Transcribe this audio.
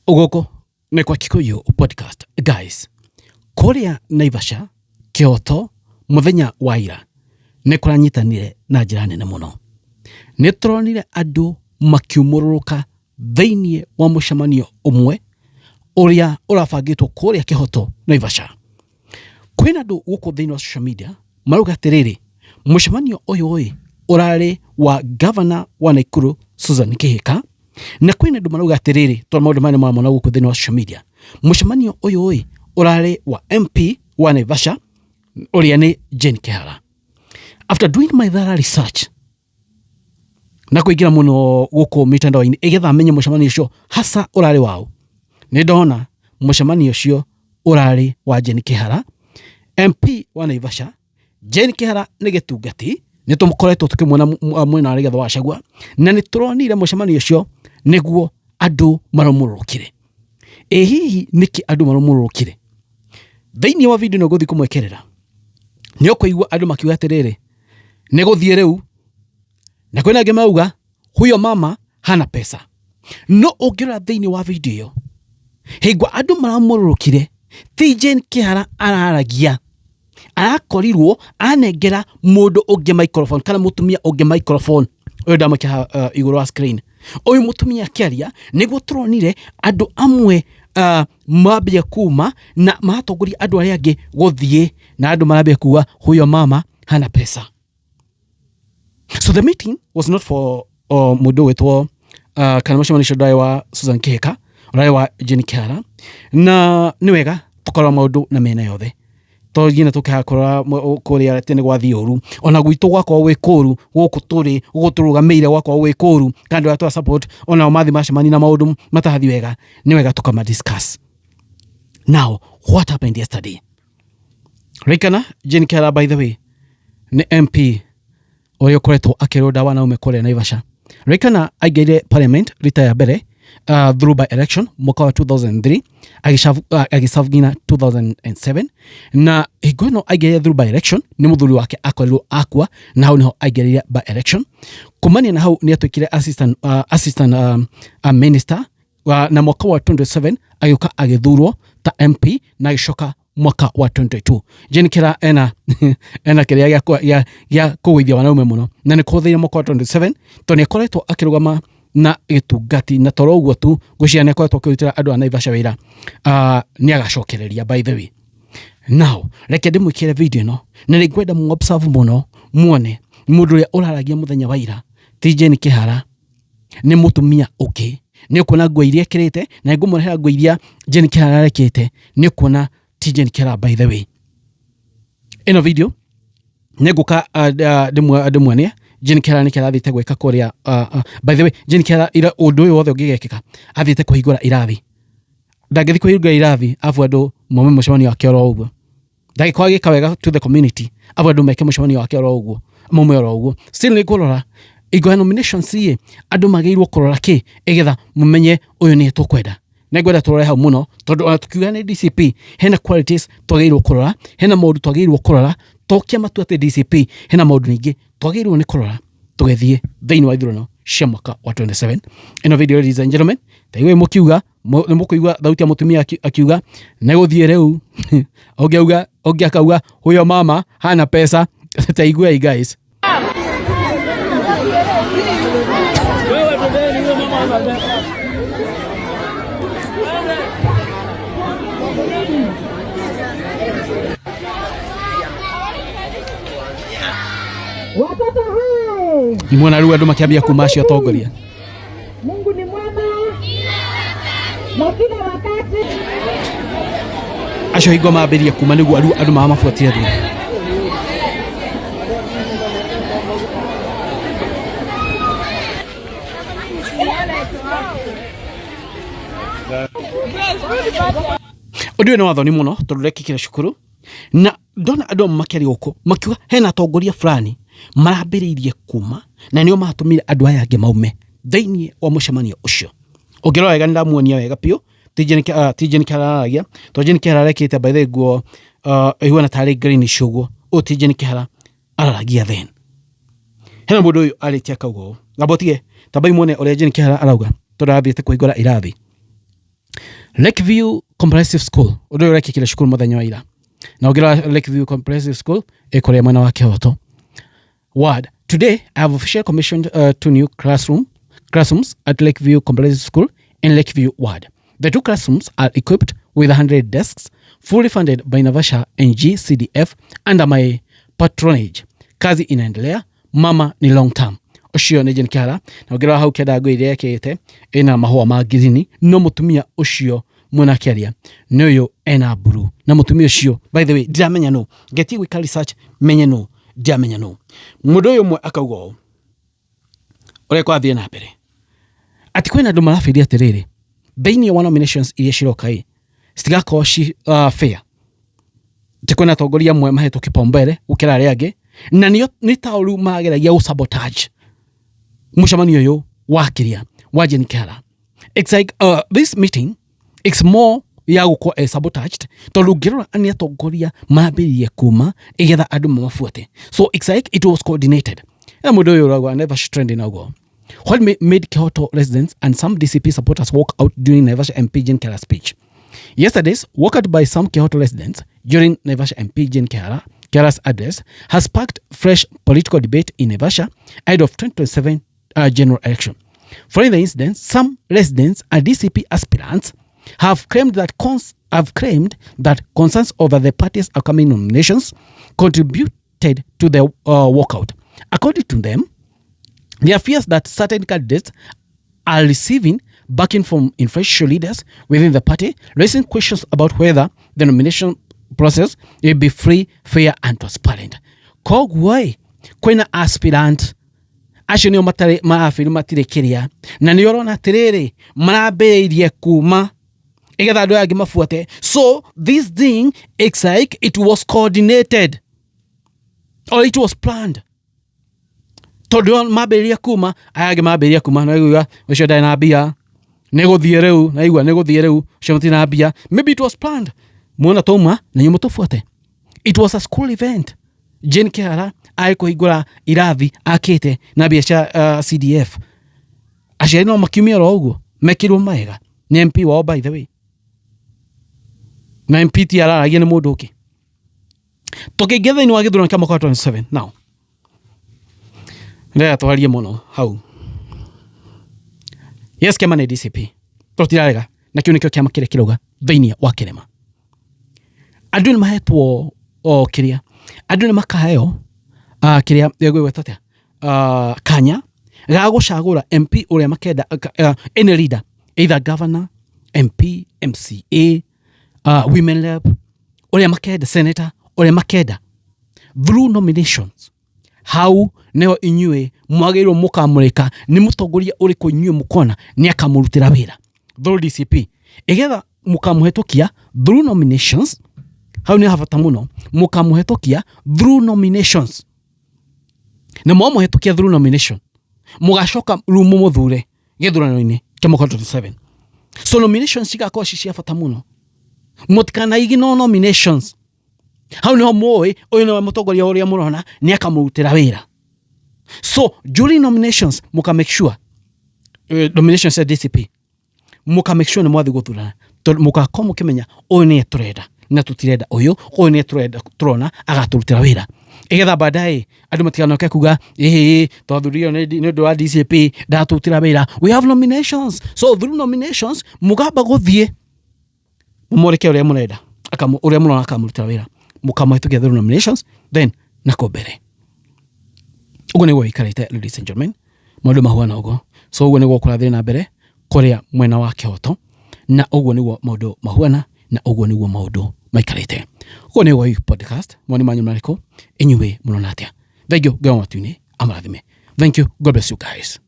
Ugoko nĩ kwa Kikuyu podcast. Guys, Korea Naivasha Kyoto muthenya wa ira nĩ kũranyitanire na njĩra nene mũno. Nĩ tũronire andũ makiumũrũrũka thĩinĩ wa mũcemanio ũmwe ũrĩa ũrabangĩtwo kũrĩa Kyoto Naivasha. Kwĩna andũ gũkũ thĩinĩ wa social media marauga atĩrĩrĩ, mũcemanio ũyũ ũrarĩ wa governor wa Nakuru Susan Kihika, na kwĩna andũ marauga atĩrĩrĩ, tondũ maũndũ maya nĩmaramona gũkũ thĩinĩ wa social media, mũcemanio ũyũ ũrarĩ wa MP wa Naivasha ũrĩa nĩ Jane Kihara. After doing my thorough research na kũingĩra mũno gũkũ mitandao-inĩ ĩgetha menye mũcemanio ũcio hasa ũrarĩ wao, nĩ ndona mũcemanio ũcio ũrarĩ wa Jane Kihara, MP wa Naivasha. Jane Kihara nĩ gĩtungati, nĩ tũmũkoretwo tukĩmuona mwena wa Rigathĩ wa Gachagua, na nĩ tũronire mũcemanio ũcio nĩguo andũ marũmũrũkire. Hihi nĩkĩ andũ marũmũrũkire? Thĩinĩ wa video nĩgũthiĩ kũmwekerera, nĩ ũkũigua andũ makiuga atĩrĩrĩ, nĩ gũthiĩ rĩu, na kwĩna angĩ mauga huyo mama hana pesa. No ũngĩrora thĩinĩ wa video ĩyo, hĩngwa andũ maramũrũrũkire, ti Jane Kihara araragia, arakorirwo anengera mũndũ ũngĩ microphone kana mũtumia ũngĩ microphone. Ũyũ ndamũkĩra igũrũ wa screen, ũyũ mũtumia akĩaria, nĩguo tũronire andũ amwe mambia kuma na matongoria andũ arĩa angĩ gũthiĩ, na andũ marambia kuga huyo mama hana pesa. So the meeting was not for mũndũ wetwo kana mũcemanio ũcio wa Susan Kihika, ũrĩa wa Jane Kihara, na nĩ wega tũkorwo maũndũ na mena yothe. Togina tukakora kũrĩa tene gwathi ũru, ona gwitũ gwakwa wĩ kũru, gũkũ tũrĩ gũtũrũgamĩire gwakwa wĩ kũru, kando ya twa support ona mathi macemani na maũndũ matahathi wega, nĩ wega tukama discuss. Now, what happened yesterday? Rekana Jane Kihara, by the way, ni MP ũrĩa ũkoretwo akĩrũnda wanaume kũrĩa Naivasha. Rekana aingĩrire parliament rita ya mbere through by election mwaka wa 2003, agiserve ngina 2007, na hingo ĩno aingĩrire through by election nĩ mũthuri wake akorirwo akua, na hau niho aingĩrire by election. Kumania na hau nĩ atuĩkire assistant minister, na mwaka wa 27 agĩũka agĩthurwo ta MP na agĩcoka mwaka wa 22. Jane Kihara ena kĩrĩa gĩa kũgũithia wanaume mũno, na nĩ kũhũthĩire mwaka wa 27 tondũ nĩ akoretwo akĩrũgama na gĩtungati, na toro ũguo tu ngũciria nĩ akoretwo akĩrutĩra andũ a Naivasha wĩra. Nĩ agacokereria, by the way. Now, reke ndĩmwĩkĩre video ĩno, na nĩ ngwenda mu-observe mũno, muone mũndũ ũrĩa ũraragia mũthenya wa ira ti Jane Kihara, nĩ mũtumia ũngĩ. Nĩ ũkuona nguo iria ekĩrĩte, na ngũmũrehera nguo iria Jane Kihara arekĩte, nĩ ũkuona ti Jane Kihara, by the way. Ĩno video nĩ ngũka ndĩmuonie Jane Kihara nĩ kĩrathiĩte gwĩka kũrĩa. By the way, Jane Kihara ira ũndũ ũyũ wothe ũngĩgekĩka, athiĩte kũhingũra irathi. Ndangĩthiĩ kũhingũra irathi afu andũ maume mũcemanio wake oro ũguo. Ndagĩkorwo agĩka wega to the community afu andũ meke mũcemanio wake oro ũguo, maume oro ũguo. Still nĩ kũrora igwa nominations iye, andũ magĩrĩirwo kũrora kĩ ĩgetha mũmenye ũyũ nĩ tũkwenda. Na ngwenda tũrore hau mũno, tondũ ona tukiuga nĩ DCP, hena qualities twagĩrĩirwo kũrora, hena maũndũ twagĩrĩirwo kũrora, tokia matua atĩ DCP, hena maũndũ ningĩ twagĩrĩirwo nĩ kũrora tũgĩthiĩ thĩinĩ wa ithurano cia mwaka wa 27. Ĩno video, ladies and gentlemen, ta igwe mũkiuga, nĩ mũkũigua thauti ya mũtumia akiuga nĩ gũthiĩ rĩu, ũngĩ akauga huyo mama hana pesa. Ta igwe guys. Watoto hai, Nimwona rĩu andũ makĩambia kuma acio atongoria. Mungu ni mwema na kila wakati. Acio hingo mambĩrĩria kuma nĩguo andũ mamabuatire thutha. Ũndũ ũyũ nĩ wathoni mũno tondũ rekĩkĩra cukuru, na ndona andũ makĩaria gũkũ makiuga hena atongoria fulani marambĩrĩirie kuma, na nĩo matũmire andũ aya angĩ maume thĩinĩ wa mũcemanio ũcio. Ũngĩrora wega nĩndamuonia wega biũ, ti Jane Kihara aragia, tondũ Jane Kihara arekĩte by the nguo ĩhuana tarĩ greenish ũguo. Ũyũ ti Jane Kihara araragia then. Hena mũndũ ũyũ arĩtie akauga ũũ, ngamba ũtige tambai muone ũrĩa Jane Kihara arauga, tondũ athiĩte kũhingũra irathi. Lakeview Comprehensive School udo ureke kile shukuru muthenya wa ira na ugira Lakeview Comprehensive School ekuria mwena wa Kyoto ward. Today I have officially commissioned 2 new classrooms at Lakeview Comprehensive School in Lakeview ward. The 2 classrooms are equipped with 100 desks, fully funded by Naivasha NG-CDF under my patronage. Kazi inaendelea, mama ni long term. Ucio ni Jane Kiara na ugira hau kenda ngui iria yekete ina mahua ma girini no mutumia ucio mwana kiaria ni uyu ena buru na mutumia ucio by the way ndiamenya no geti wika research menye no ndiamenya no mundu uyu mwe akauga ore kwa thie na mbere ati kwina andu marafiria atiriri beini wa nominations iria cirokai stigako fair tikwena tongoria mwe mahetu kipaumbele ukira aria angi na ni tauru mageragia u sabotage mushamanio yo wakiria wa Jane Kiara. It's like this meeting it's more ya guko sabotaged tondu ngirora ani atongoria maambiririe kuma igetha andu mafuate, so it's like it was coordinated. Na mundu uyu ragwa Naivasha trending ago what made Kyoto residents and some DCP supporters walk out during Naivasha MP Jane Kiara's speech. Yesterday's walkout by some Kyoto residents during Naivasha MP Jane Kiara's address has sparked fresh political debate in Naivasha ahead of 2027 general election. Following the incident, some residents and DCP aspirants have claimed that concerns over the party's upcoming nominations contributed to the walkout. According to them, there are fears that certain candidates are receiving backing from influential leaders within the party, raising questions about whether the nomination process will be free, fair and transparent. Kogwai, kwena aspirant acio nio maafiri matirekiria na ni orona atiriri marambiririe kuma igetha andu angi mafuate. So this thing it's like it was coordinated or it was planned. Tondu mambiririe kuma ayage mambiririe kuma na igua ucio ndai na bia neguthie riu na igua neguthie riu ucio mutina bia. Maybe it was planned. Muona toma na nyumu tufuate. It was a school event. Jane Kiara aikuhingura irathi akite na biacha CDF aciari no makiumia ro uguo mekirwo maega ni MP wao by the way na MP ti araragia ni mundu uki tukigetha ni wagithurana kama kwa 27 now ndia twarie muno hau yes kama ni DCP tutirarega na kiunikio kama kile kiroga thini wa kirema andu ni mahetwo o kiria andu ni makaheo kiria yegwe tatia kanya ga gucagura MP uria makenda any leader either governor MP MCA women rep uria makenda senator uria makenda through nominations. How neo inyue mwagirwo mukamurika ni mutongoria uriku inyue mukona ni akamurutira wira through DCP igetha mukamuhetokia through nominations. How ni havata muno mukamuhetokia through nominations na muhetokia through nomination mugacoka rumu muthure githurano-ini kia mwaka 27. So nominations cigakoo cia bata muno mutikana igino nominations. How ni moi uyu ni mutongoria uria murona ni akamurutira wira. So during nominations muka make sure nominations ya DCP muka make sure ni mwathi guthurana muka komu kimenya uyu ni turenda na tutirenda uyu ni turenda turona agaturutira wira igetha baadaye andu matiganoke kuga twathurio ni ndo wa DCP ndatutira wira. We have nominations, so through nominations mugamba guthie mumureke uria murenda uria murona akamurutira wira mukamahitukia through nominations then nako mbere uguo niguo ikarite ladies and gentlemen maundu mahuana uguo. So uguo niguo kurathire na mbere kuria mwena wa Kyoto na uguo niguo maundu mahuana na uguo niguo maundu maikarite. Uguo niguo podcast mwani manyu mariko inyuwe munona atia. Thank you, Ngai watu-ini amarathime. Thank you, God bless you guys.